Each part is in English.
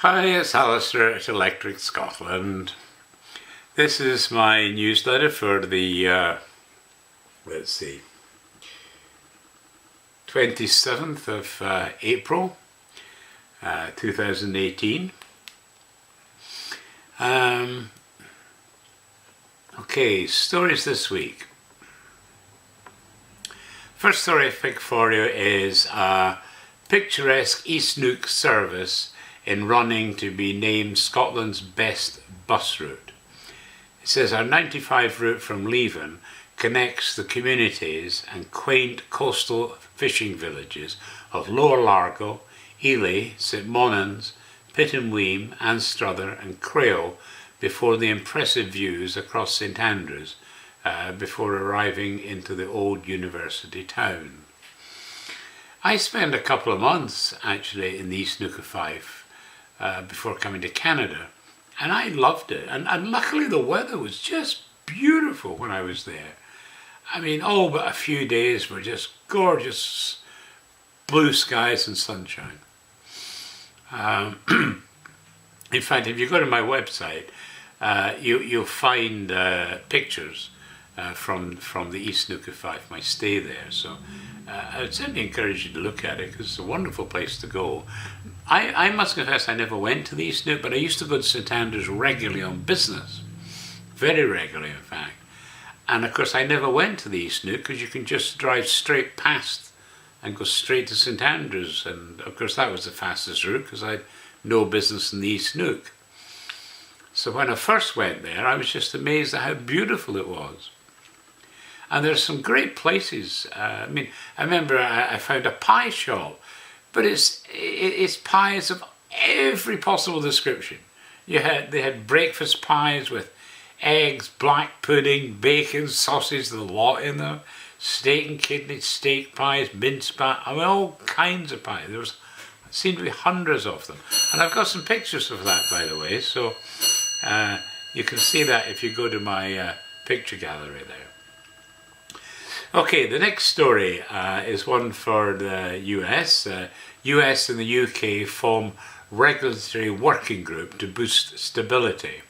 Hi, it's Alistair at Electric Scotland. This is my newsletter for the, 27th of April 2018. Okay, stories this week. First story I picked for you is a picturesque East Neuk service in running to be named Scotland's best bus route. It says our 95 route from Leven connects the communities and quaint coastal fishing villages of Lower Largo, Ely, St Monans, Pittenweem, Anstruther and Crail before the impressive views across St Andrews before arriving into the old university town. I spent a couple of months actually in the East Neuk of Fife before coming to Canada, and I loved it, and luckily the weather was just beautiful when I was there. I mean, all but a few days were just gorgeous blue skies and sunshine. In fact, if you go to my website, you'll find pictures from the East Neuk of Fife, my stay there. So I would certainly encourage you to look at it because it's a wonderful place to go. I must confess I never went to the East Neuk, but I used to go to St Andrews regularly on business, very regularly in fact. And of course I never went to the East Neuk because you can just drive straight past and go straight to St Andrews, and of course that was the fastest route because I had no business in the East Neuk. So when I first went there I was just amazed at how beautiful it was. And there's some great places. I remember I found a pie shop, but it's pies of every possible description. They had breakfast pies with eggs, black pudding, bacon, sausage, the lot in them, steak and kidney, steak pies, mince pie, all kinds of pies. There seemed to be hundreds of them. And I've got some pictures of that, by the way, so you can see that if you go to my picture gallery there. Okay, the next story is one for the US. US and the UK form regulatory working group to boost stability.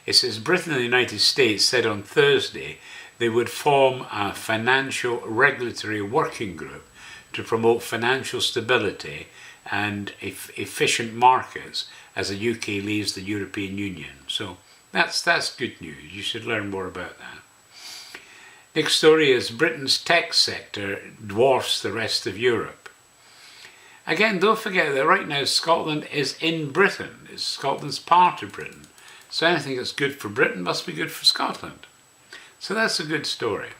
It says Britain and the United States said on Thursday they would form a financial regulatory working group to promote financial stability and efficient markets as the UK leaves the European Union. So that's good news. You should learn more about that. Next story is Britain's tech sector dwarfs the rest of Europe. Again, don't forget that right now Scotland is in Britain. Scotland's part of Britain. So anything that's good for Britain must be good for Scotland. So that's a good story.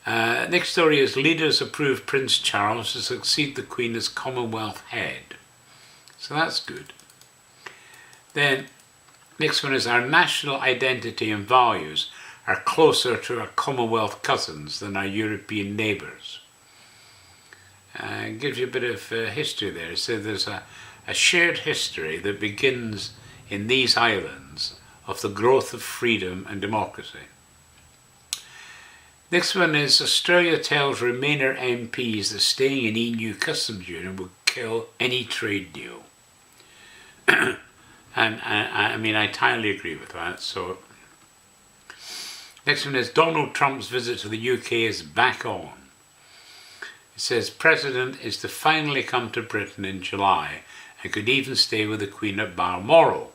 Next story is leaders approve Prince Charles to succeed the Queen as Commonwealth head. So that's good. Then, next one is our national identity and values are closer to our Commonwealth cousins than our European neighbours. It gives you a bit of history there. It says there's a shared history that begins in these islands of the growth of freedom and democracy. Next one is Australia tells Remainer MPs that staying in EU customs union will kill any trade deal. And I entirely agree with that. So next one is Donald Trump's visit to the UK is back on. It says President is to finally come to Britain in July and could even stay with the Queen at Balmoral.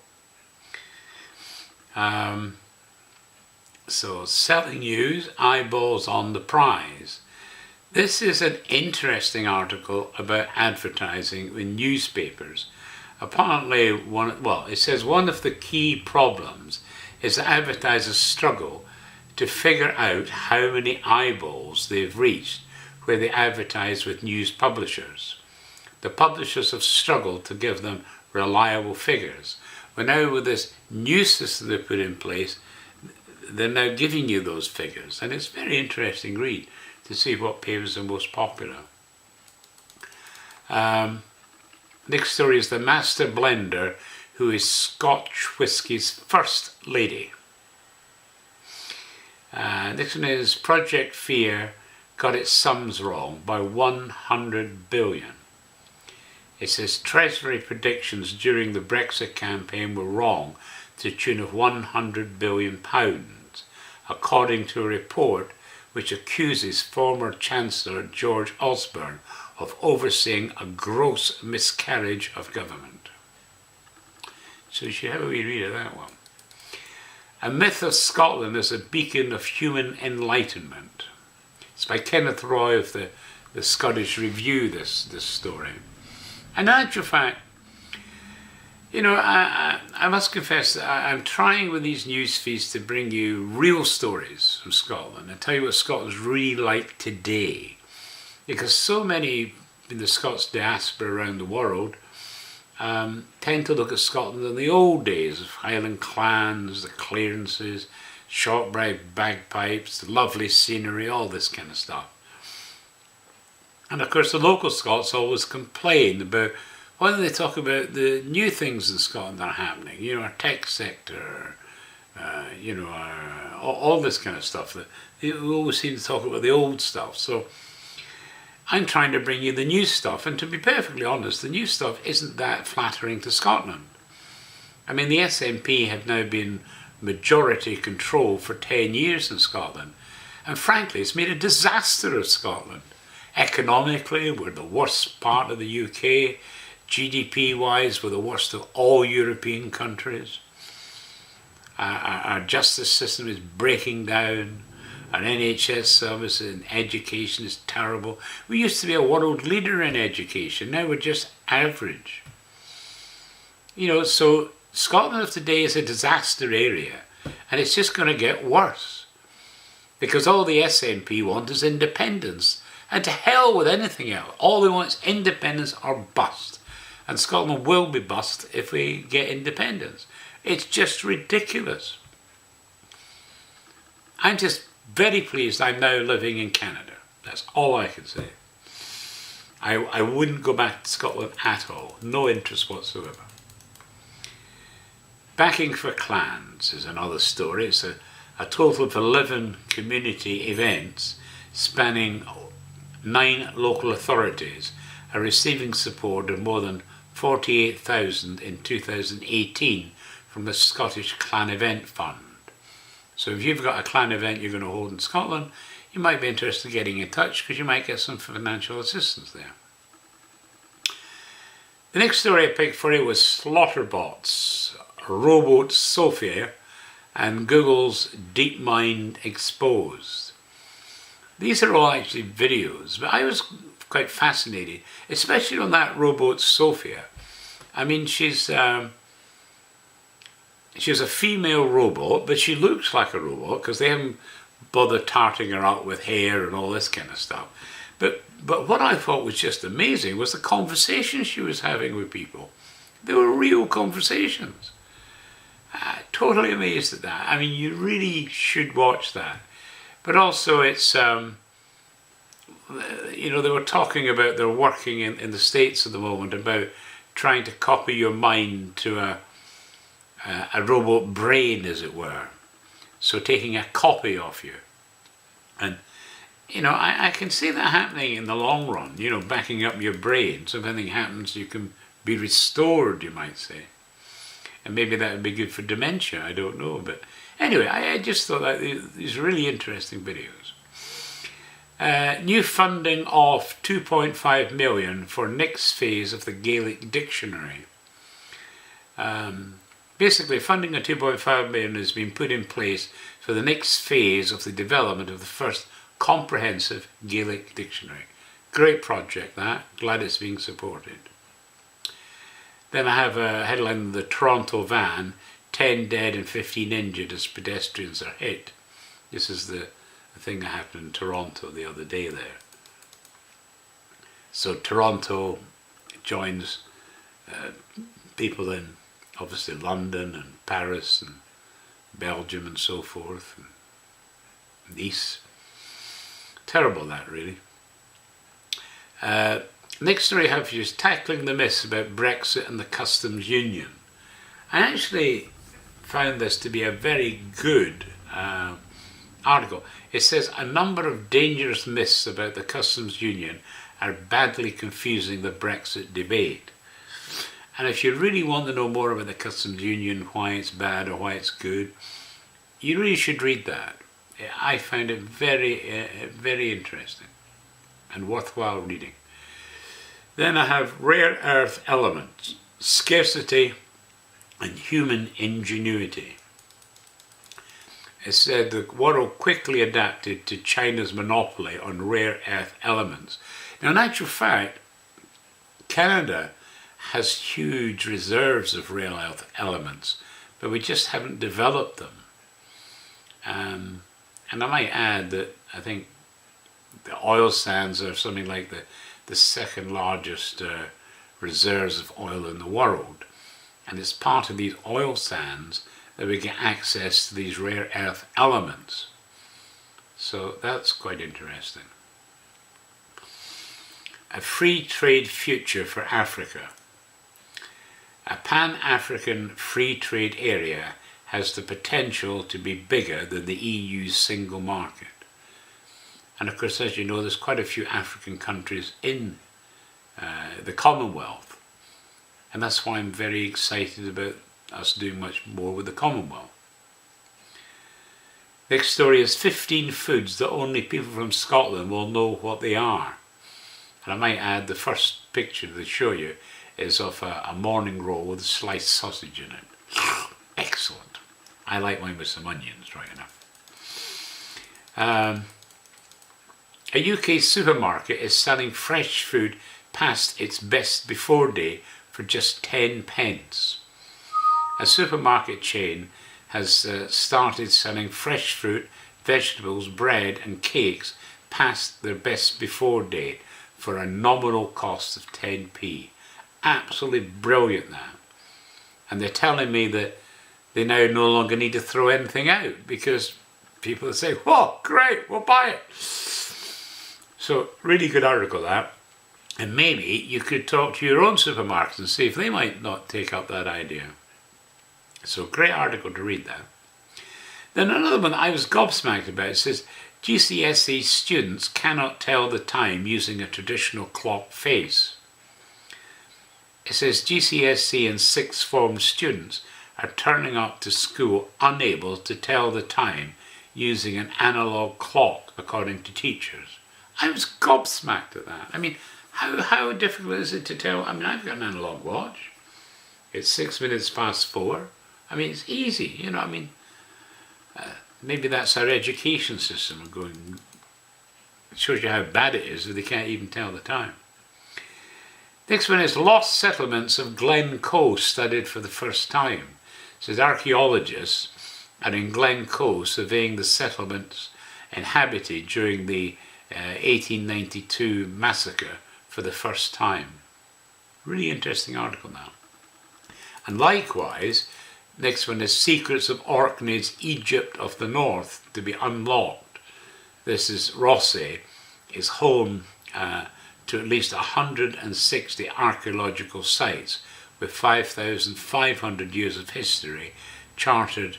So selling news, eyeballs on the prize. This is an interesting article about advertising in newspapers. Apparently, it says one of the key problems is that advertisers struggle to figure out how many eyeballs they've reached where they advertise with news publishers. The publishers have struggled to give them reliable figures. But now with this new system they put in place, they're now giving you those figures. And it's a very interesting read to see what papers are most popular. Next story is the master blender who is Scotch whisky's first lady. Next one is Project Fear got its sums wrong by 100 billion. It says Treasury predictions during the Brexit campaign were wrong to the tune of £100 billion, according to a report which accuses former Chancellor George Osborne of overseeing a gross miscarriage of government. So you should have a wee read of that one. A Myth of Scotland as a Beacon of Human Enlightenment. It's by Kenneth Roy of the Scottish Review, this story. And in actual fact, I must confess that I'm trying with these news feeds to bring you real stories from Scotland and tell you what Scotland's really like today. Because so many in the Scots diaspora around the world tend to look at Scotland in the old days of Highland clans, the clearances, shortbread bagpipes, the lovely scenery, all this kind of stuff. And of course the local Scots always complain about, whether they talk about the new things in Scotland that are happening, our tech sector, all this kind of stuff. We always seem to talk about the old stuff. So I'm trying to bring you the new stuff, and to be perfectly honest, the new stuff isn't that flattering to Scotland. I mean, the SNP have now been majority control for 10 years in Scotland, and frankly, it's made a disaster of Scotland. Economically, we're the worst part of the UK. GDP-wise, we're the worst of all European countries. Our justice system is breaking down. Our NHS service and education is terrible. We used to be a world leader in education. Now we're just average. So Scotland of today is a disaster area, and it's just going to get worse. Because all the SNP want is independence. And to hell with anything else. All they want is independence or bust. And Scotland will be bust if we get independence. It's just ridiculous. I'm just very pleased I'm now living in Canada. That's all I can say. I wouldn't go back to Scotland at all. No interest whatsoever. Backing for Clans is another story. It's a total of 11 community events spanning 9 local authorities are receiving support of more than 48,000 in 2018 from the Scottish Clan Event Fund. So if you've got a clan event you're going to hold in Scotland, you might be interested in getting in touch because you might get some financial assistance there. The next story I picked for you was Slaughterbots, Robot Sophia, and Google's DeepMind Exposed. These are all actually videos, but I was quite fascinated, especially on that robot Sophia. I mean, she's a female robot, but she looks like a robot because they haven't bothered tarting her up with hair and all this kind of stuff. But what I thought was just amazing was the conversations she was having with people. They were real conversations. Totally amazed at that. I mean, you really should watch that. But also it's, they were talking about they're working in the States at the moment about trying to copy your mind to a robot brain, as it were. So taking a copy of you. And, I can see that happening in the long run, backing up your brain. So if anything happens, you can be restored, you might say. And maybe that would be good for dementia, I don't know. But anyway, I just thought that these are really interesting videos. New funding of 2.5 million for next phase of the Gaelic Dictionary. Basically, funding of 2.5 million has been put in place for the next phase of the development of the first comprehensive Gaelic Dictionary. Great project that, glad it's being supported. Then I have a headline in the Toronto van, 10 dead and 15 injured as pedestrians are hit. This is the thing that happened in Toronto the other day there. So Toronto joins people in obviously London and Paris and Belgium and so forth, and Nice. Terrible that, really. Next story I have for you is tackling the myths about Brexit and the customs union. I actually found this to be a very good article. It says a number of dangerous myths about the customs union are badly confusing the Brexit debate. And if you really want to know more about the customs union, why it's bad or why it's good, you really should read that. I found it very interesting and worthwhile reading. Then I have rare earth elements, scarcity and human ingenuity. It said the world quickly adapted to China's monopoly on rare earth elements. Now, in actual fact, Canada has huge reserves of rare earth elements, but we just haven't developed them. And I might add that I think the oil sands are something like the second largest reserves of oil in the world. And it's part of these oil sands that we get access to these rare earth elements. So that's quite interesting. A free trade future for Africa. A Pan-African free trade area has the potential to be bigger than the EU's single market. And of course, as you know, there's quite a few African countries in the Commonwealth. And that's why I'm very excited about us doing much more with the Commonwealth. Next story is 15 foods that only people from Scotland will know what they are. And I might add the first picture they show you is of a morning roll with a sliced sausage in it. Excellent. I like mine with some onions, right enough. A UK supermarket is selling fresh food past its best before day for just 10 pence. A supermarket chain has started selling fresh fruit, vegetables, bread and cakes past their best before date for a nominal cost of 10p. Absolutely brilliant, that. And they're telling me that they now no longer need to throw anything out because people say, "Whoa, great, we'll buy it." So really good article, that. And maybe you could talk to your own supermarkets and see if they might not take up that idea. So great article to read, that. Then another one that I was gobsmacked about, it says GCSE students cannot tell the time using a traditional clock face. It says GCSE and sixth form students are turning up to school unable to tell the time using an analogue clock, according to teachers. I was gobsmacked at that. I mean, how difficult is it to tell? I mean, I've got an analogue watch. It's 6 minutes past 4. I mean, it's easy, you know. I mean, maybe that's our education system going. It shows you how bad it is that they can't even tell the time. Next one is lost settlements of Glencoe studied for the first time. It says archaeologists are in Glencoe surveying the settlements inhabited during the 1892 massacre for the first time. Really interesting article now. And likewise, next one is Secrets of Orkney's Egypt of the North to be unlocked. This is Rothesay, is home to at least 160 archaeological sites with 5,500 years of history charted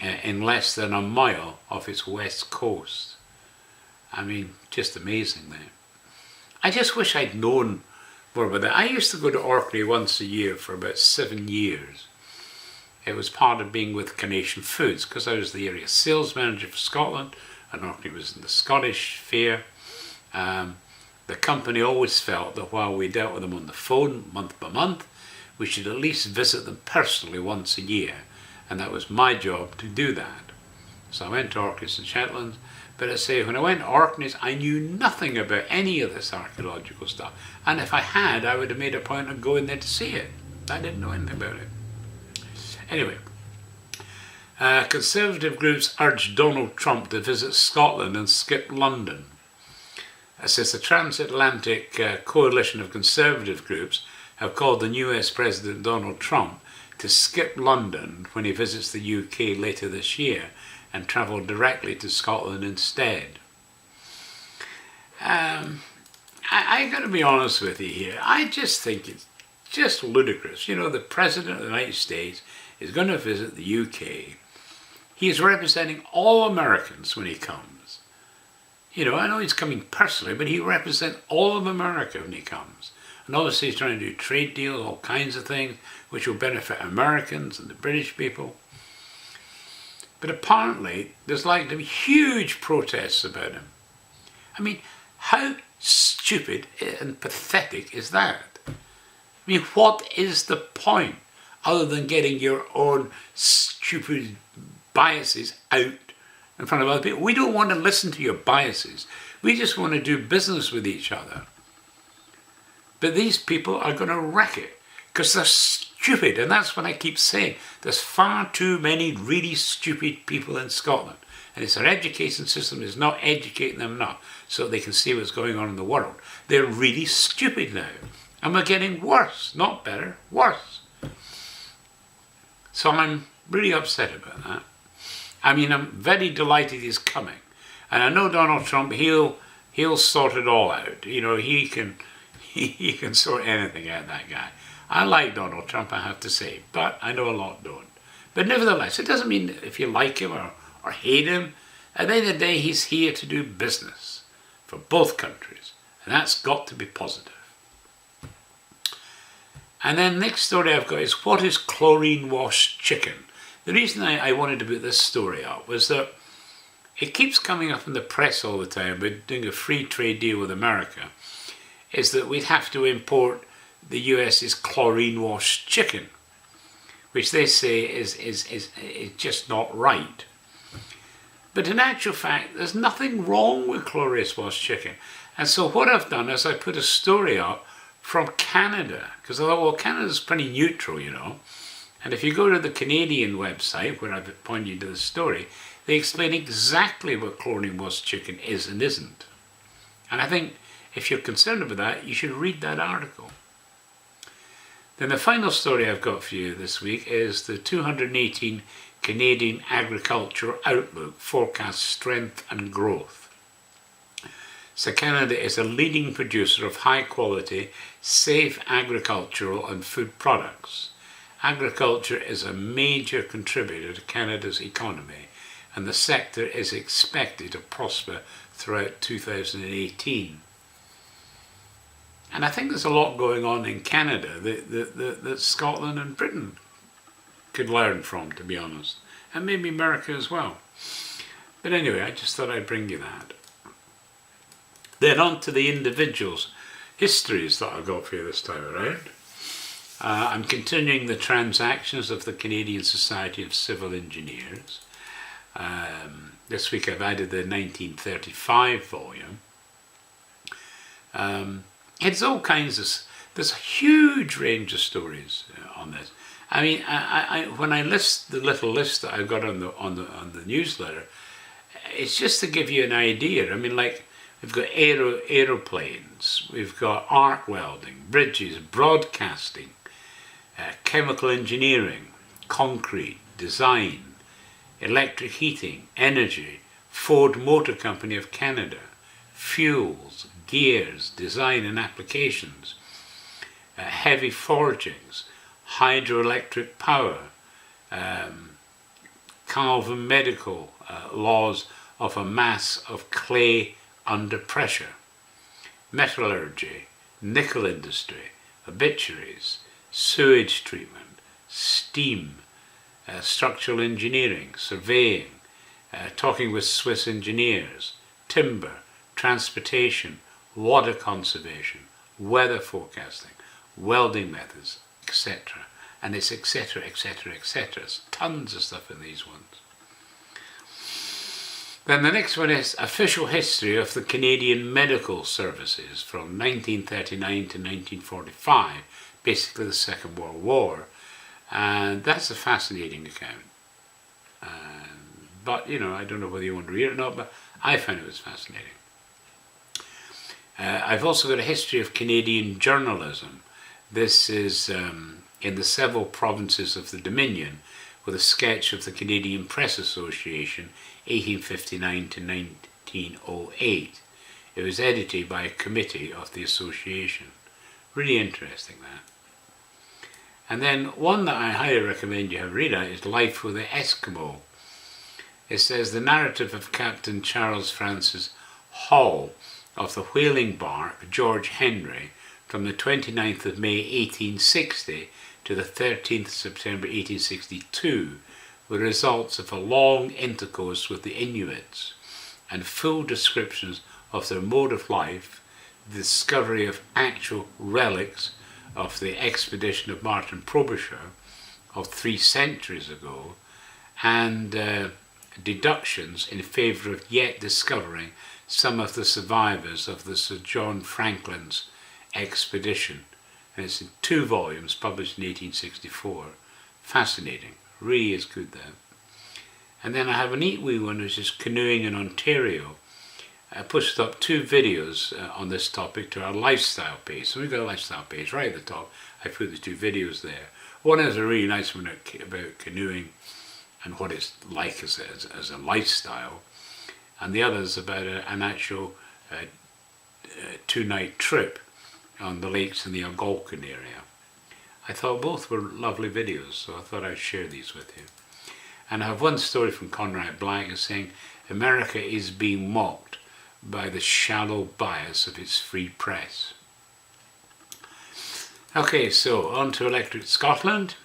in less than a mile off its west coast. I mean, just amazing there. I just wish I'd known more about that. I used to go to Orkney once a year for about 7 years. It was part of being with Carnation Foods because I was the area sales manager for Scotland and Orkney was in the Scottish fair. The company always felt that while we dealt with them on the phone month by month, we should at least visit them personally once a year, and that was my job to do that. So I went to Orkneys and Shetland, but I say when I went to Orkneys I knew nothing about any of this archaeological stuff, and if I had I would have made a point of going there to see it. I didn't know anything about it. Anyway, Conservative groups urged Donald Trump to visit Scotland and skip London. It says the transatlantic coalition of Conservative groups have called the US President Donald Trump to skip London when he visits the UK later this year and travel directly to Scotland instead. I got to be honest with you here. I just think it's just ludicrous. You know, the President of the United States is going to visit the UK. He is representing all Americans when he comes. You know, I know he's coming personally, but he represents all of America when he comes. And obviously he's trying to do trade deals, all kinds of things, which will benefit Americans and the British people. But apparently there's likely to be huge protests about him. I mean, how stupid and pathetic is that? I mean, what is the point other than getting your own stupid biases out in front of other people? We don't want to listen to your biases. We just want to do business with each other. But these people are going to wreck it because they're stupid. And that's what I keep saying. There's far too many really stupid people in Scotland. And it's our education system is not educating them enough so they can see what's going on in the world. They're really stupid now. And we're getting worse, not better, worse. So I'm really upset about that. I mean, I'm very delighted he's coming. And I know Donald Trump, he'll sort it all out. You know, he can sort anything out, that guy. I like Donald Trump, I have to say, but I know a lot don't. But nevertheless, it doesn't mean if you like him or hate him. At the end of the day, he's here to do business for both countries. And that's got to be positive. And then next story I've got is, what is chlorine-washed chicken? The reason I wanted to put this story up was that it keeps coming up in the press all the time. We're doing a free trade deal with America. Is that we'd have to import the US's chlorine-washed chicken, which they say is just not right. But in actual fact, there's nothing wrong with chlorine-washed chicken. And so what I've done is I put a story up from Canada, because I thought, well, Canada's pretty neutral, you know. And if you go to the Canadian website, where I've pointed you to the story, they explain exactly what chlorine-washed chicken is and isn't. And I think if you're concerned about that, you should read that article. Then the final story I've got for you this week is the 218 Canadian Agricultural Outlook forecasts strength and growth. So Canada is a leading producer of high quality, safe agricultural and food products. Agriculture is a major contributor to Canada's economy, and the sector is expected to prosper throughout 2018. And I think there's a lot going on in Canada that Scotland and Britain could learn from, to be honest. And maybe America as well. But anyway, I just thought I'd bring you that. Then on to the individuals' histories that I've got for you this time around. I'm continuing the transactions of the Canadian Society of Civil Engineers. This week I've added the 1935 volume. It's all kinds of, there's a huge range of stories on this. I mean, I when I list the little list that I've got on the newsletter, it's just to give you an idea. I mean, like, we've got aeroplanes, we've got arc welding, bridges, broadcasting, chemical engineering, concrete, design, electric heating, energy, Ford Motor Company of Canada, fuels, gears, design and applications, heavy forgings, hydroelectric power, Calvin Medical, laws of a mass of clay under pressure, metallurgy, nickel industry, obituaries, sewage treatment, steam, structural engineering, surveying, talking with Swiss engineers, timber, transportation, water conservation, weather forecasting, welding methods, etc. And it's etc., etc., etc. There's tons of stuff in these ones. Then the next one is Official History of the Canadian Medical Services from 1939 to 1945, basically the Second World War. And that's a fascinating account. But, you know, I don't know whether you want to read it or not, but I found it was fascinating. I've also got a history of Canadian journalism. This is in the several provinces of the Dominion, with a sketch of the Canadian Press Association, 1859 to 1908. It was edited by a committee of the association. Really interesting, that. And then one that I highly recommend you have read out is Life with the Eskimo. It says the narrative of Captain Charles Francis Hall of the whaling bark George Henry from the 29th of May 1860 to the 13th of September 1862 were results of a long intercourse with the Inuits, and full descriptions of their mode of life, the discovery of actual relics of the expedition of Martin Frobisher of 3 centuries ago, and deductions in favour of yet discovering some of the survivors of the Sir John Franklin's expedition. And it's in 2 volumes published in 1864. Fascinating, really is good there. And then I have a neat wee one which is Canoeing in Ontario. I posted up 2 videos on this topic to our lifestyle page. So we've got a lifestyle page right at the top. I put the 2 videos there. One is a really nice one about canoeing and what it's like as a lifestyle, and the other is about an actual 2-night trip on the lakes in the Algonquin area. I thought both were lovely videos, so I thought I'd share these with you. And I have one story from Conrad Black is saying America is being mocked by the shallow bias of its free press. Okay, so on to Electric Scotland.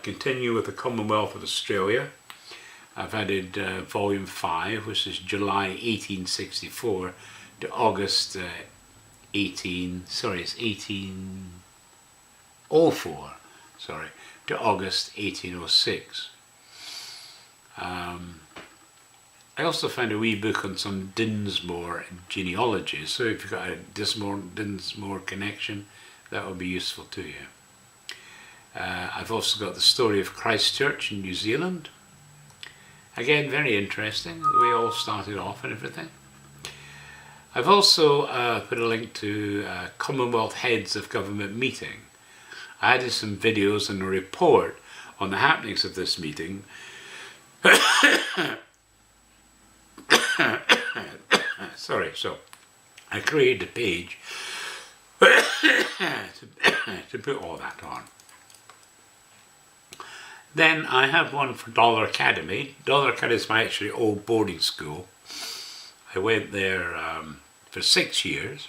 Continue with the Commonwealth of Australia. I've added volume 5, which is July 1864 to August 1804, to August 1806. I also found a wee book on some Dinsmore genealogy, so if you've got a Dinsmore connection, that will be useful to you. I've also got the story of Christchurch in New Zealand. Again, very interesting, the way it all started off and everything. I've also put a link to Commonwealth Heads of Government meeting. I added some videos and a report on the happenings of this meeting. Sorry, so I created a page to put all that on. Then I have one for Dollar Academy. Dollar Academy is my actually old boarding school. I went there for 6 years.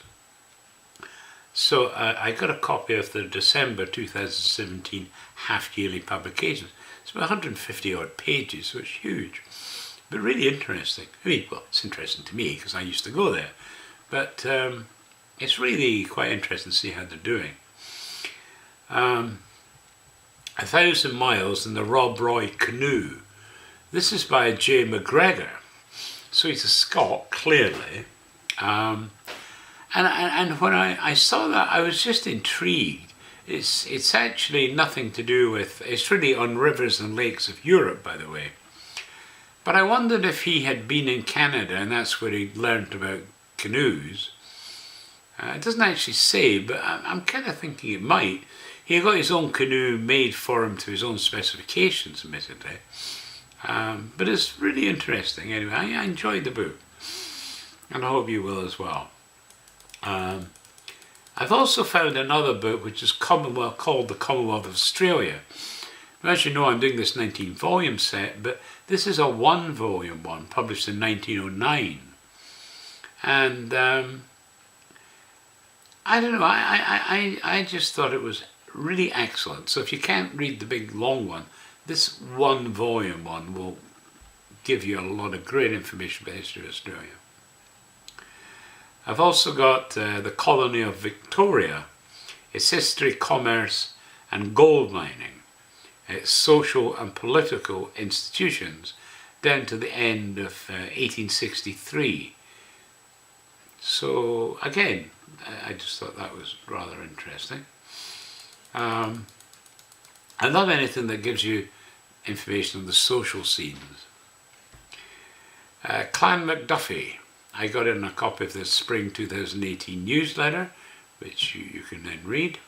So I got a copy of the December 2017 half-yearly publications. It's about 150 odd pages, so it's huge. But really interesting. I mean, well, it's interesting to me because I used to go there. But it's really quite interesting to see how they're doing. 1,000 Miles in the Rob Roy Canoe. This is by Jay McGregor. So he's a Scot, clearly. And when I saw that, I was just intrigued. It's actually nothing to do with, it's really on rivers and lakes of Europe, by the way. But I wondered if he had been in Canada and that's where he learned about canoes. It doesn't actually say, but I'm kind of thinking it might. He got his own canoe made for him to his own specifications, admittedly. But it's really interesting anyway. I enjoyed the book, and I hope you will as well. I've also found another book which is called The Commonwealth of Australia. Now, as you know, I'm doing this 19-volume set, but this is a 1-volume one published in 1909. And I don't know, I just thought it was really excellent. So if you can't read the big long one, this 1-volume one will give you a lot of great information about the history of Australia. I've also got the Colony of Victoria, its history, commerce and gold mining, its social and political institutions down to the end of 1863. So again, I just thought that was rather interesting. I love anything that gives you information on the social scenes. Clan McDuffie. I got in a copy of the Spring 2018 newsletter, which you can then read.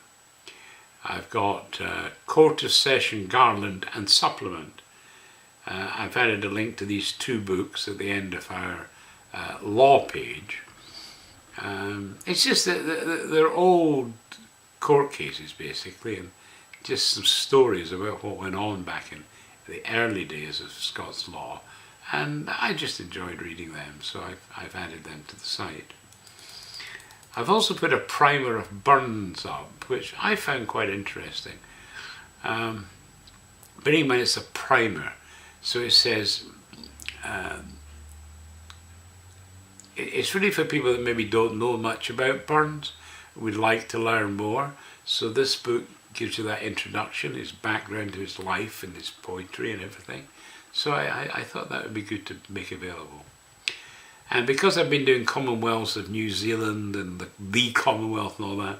I've got Court of Session, Garland and Supplement. I've added a link to these 2 books at the end of our law page. It's just that they're old court cases basically, and just some stories about what went on back in the early days of Scots law, and I just enjoyed reading them, so I've added them to the site. I've also put a primer of Burns up, which I found quite interesting. Bearing in mind it's a primer, so it says it's really for people that maybe don't know much about Burns, would like to learn more. So this book gives you that introduction, his background to his life and his poetry and everything. So I thought that would be good to make available. And because I've been doing Commonwealths of New Zealand and the Commonwealth and all that,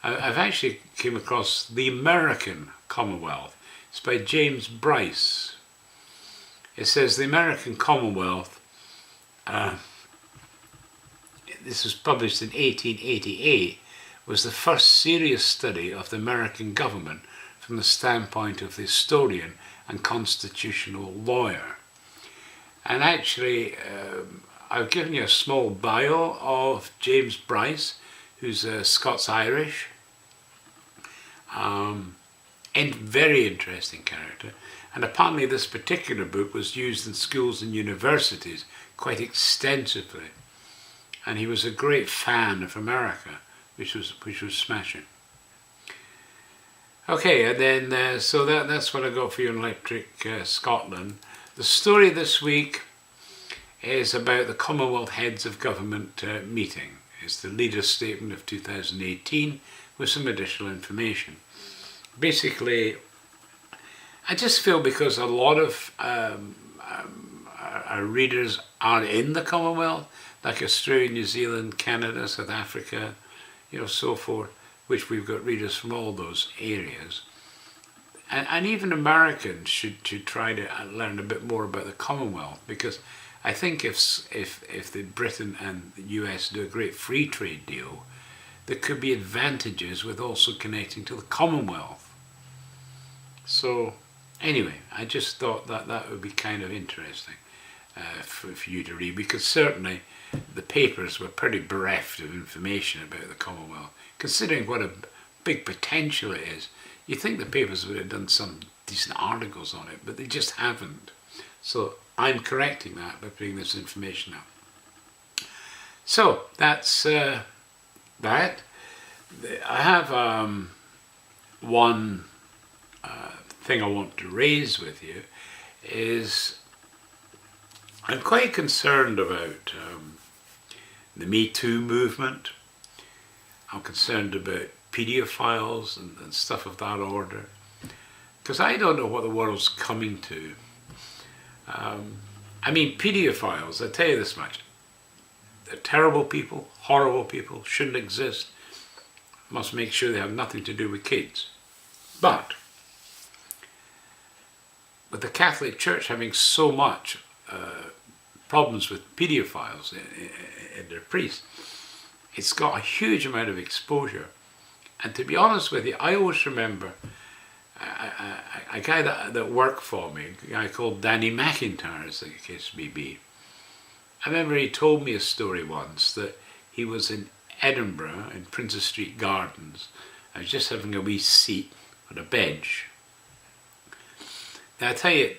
I've actually came across the American Commonwealth. It's by James Bryce. It says the American Commonwealth, this was published in 1888, was the first serious study of the American government from the standpoint of the historian and constitutional lawyer. And actually, I've given you a small bio of James Bryce, who's Scots-Irish, and very interesting character. And apparently this particular book was used in schools and universities quite extensively. And he was a great fan of America, which was smashing. Okay, and then so that's what I got for you in Electric Scotland. The story this week is about the Commonwealth Heads of Government meeting. It's the Leader's Statement of 2018 with some additional information. Basically, I just feel because a lot of our readers are in the Commonwealth, like Australia, New Zealand, Canada, South Africa, so forth, which we've got readers from all those areas. And even Americans should try to learn a bit more about the Commonwealth, because I think if the Britain and the US do a great free trade deal, there could be advantages with also connecting to the Commonwealth. So anyway, I just thought that would be kind of interesting for you to read, because certainly the papers were pretty bereft of information about the Commonwealth. Considering what a big potential it is, you'd think the papers would have done some decent articles on it, but they just haven't. So I'm correcting that by putting this information up. So that's that. I have one thing I want to raise with you is I'm quite concerned about the Me Too movement. I'm concerned about paedophiles and stuff of that order, because I don't know what the world's coming to. I mean, paedophiles, I tell you this much, they're terrible people, horrible people, shouldn't exist, must make sure they have nothing to do with kids. But with the Catholic Church having so much problems with paedophiles in their priests, it's got a huge amount of exposure. And to be honest with you, I always remember a guy that worked for me, a guy called Danny McIntyre, as the case may be. I remember he told me a story once that he was in Edinburgh in Princes Street Gardens. I was just having a wee seat on a bench. Now I tell you,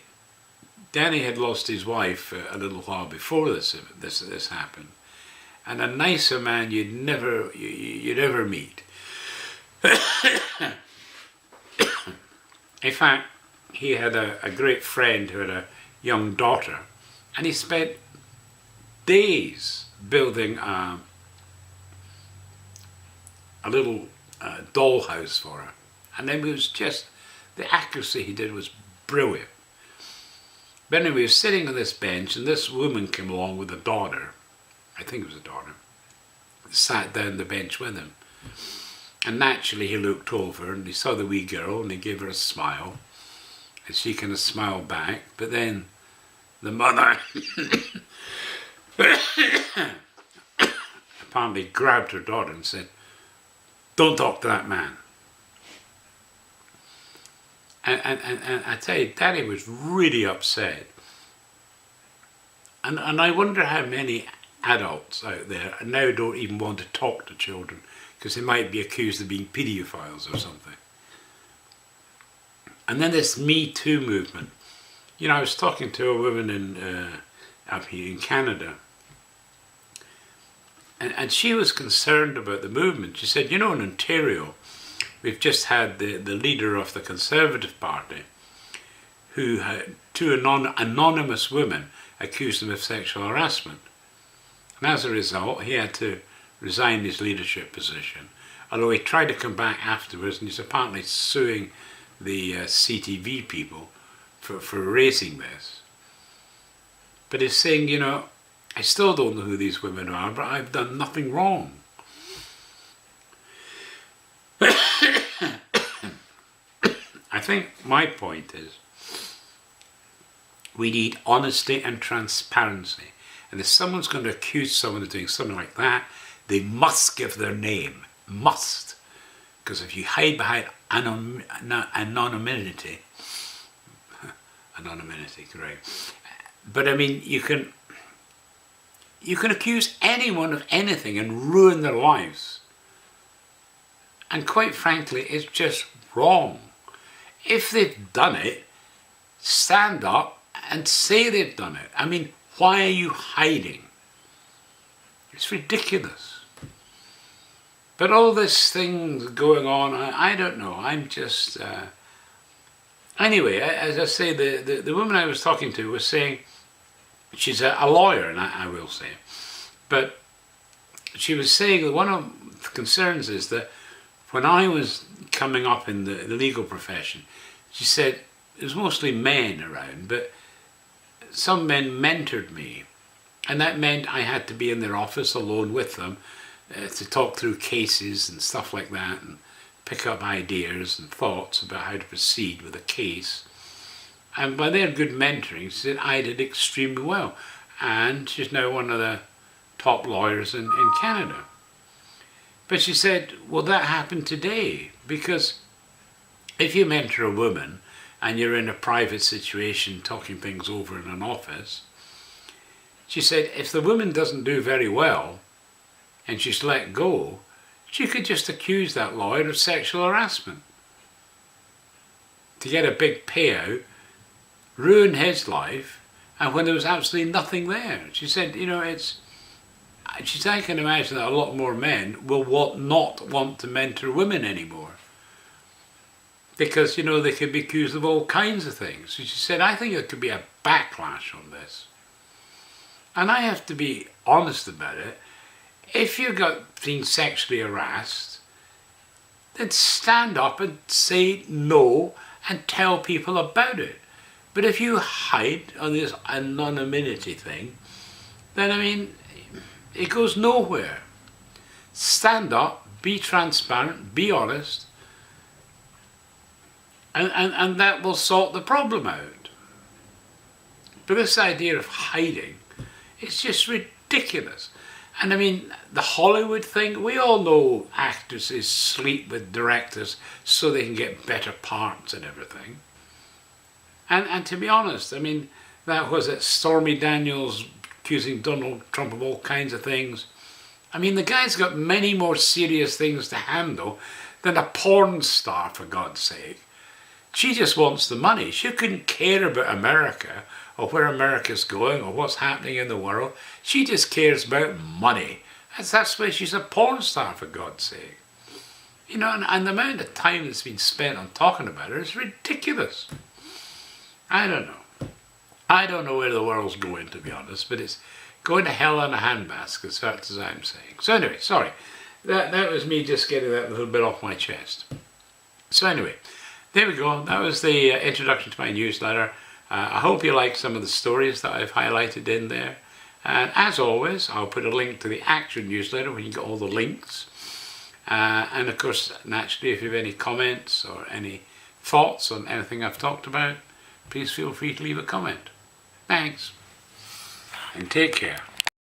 Danny had lost his wife a little while before this happened, and a nicer man you'd ever meet. In fact, he had a great friend who had a young daughter, and he spent days building a little dollhouse for her, and then it was just the accuracy he did was brilliant. But anyway, he was sitting on this bench, and this woman came along with a daughter, I think it was a daughter, sat down the bench with him. And naturally he looked over and he saw the wee girl and he gave her a smile, and she kind of smiled back. But then the mother apparently grabbed her daughter and said, "Don't talk to that man." And I tell you, Daddy was really upset. And I wonder how many adults out there now don't even want to talk to children because they might be accused of being paedophiles or something. And then this Me Too movement. You know, I was talking to a woman up here in Canada, And she was concerned about the movement. She said, you know, in Ontario, we've just had the leader of the Conservative Party, who had two anonymous women accused him of sexual harassment. And as a result, he had to resign his leadership position. Although he tried to come back afterwards, and he's apparently suing the CTV people for raising this. But he's saying, you know, I still don't know who these women are, but I've done nothing wrong. I think my point is, we need honesty and transparency. And if someone's going to accuse someone of doing something like that, they must give their name. Must. Because if you hide behind anonymity, correct. But I mean, you can accuse anyone of anything and ruin their lives. And quite frankly, it's just wrong. If they've done it, stand up and say they've done it. I mean, why are you hiding? It's ridiculous. But all this things going on, I don't know. I'm just... Anyway, as I say, the woman I was talking to was saying, she's a lawyer, and I will say, but she was saying that one of the concerns is that when I was coming up in the legal profession, she said, it was mostly men around, but some men mentored me, and that meant I had to be in their office alone with them to talk through cases and stuff like that, and pick up ideas and thoughts about how to proceed with a case. And by their good mentoring, she said I did extremely well. And she's now one of the top lawyers in Canada. But she said, well, that happened today, because if you mentor a woman and you're in a private situation talking things over in an office, she said, if the woman doesn't do very well and she's let go, she could just accuse that lawyer of sexual harassment to get a big payout, ruin his life, and when there was absolutely nothing there. She said, you know, I can imagine that a lot more men will not want to mentor women anymore. Because, you know, they could be accused of all kinds of things. So she said, I think there could be a backlash on this. And I have to be honest about it. If you got being sexually harassed, then stand up and say no and tell people about it. But if you hide on this anonymity thing, then I mean, it goes nowhere. Stand up, be transparent, be honest, and that will sort the problem out. But this idea of hiding, it's just ridiculous. And I mean, the Hollywood thing, we all know actresses sleep with directors so they can get better parts and everything. And to be honest, I mean, that was it, Stormy Daniels accusing Donald Trump of all kinds of things. I mean, the guy's got many more serious things to handle than a porn star, for God's sake. She just wants the money. She couldn't care about America or where America's going or what's happening in the world. She just cares about money. That's why she's a porn star, for God's sake. You know, and the amount of time that's been spent on talking about her is ridiculous. I don't know. I don't know where the world's going, to be honest, but it's going to hell in a handbasket, as far as I'm saying. So anyway, sorry. That was me just getting that little bit off my chest. So anyway, there we go. That was the introduction to my newsletter. I hope you like some of the stories that I've highlighted in there. And as always, I'll put a link to the actual newsletter where you can get all the links. And of course, naturally, if you have any comments or any thoughts on anything I've talked about, please feel free to leave a comment. Thanks, and take care.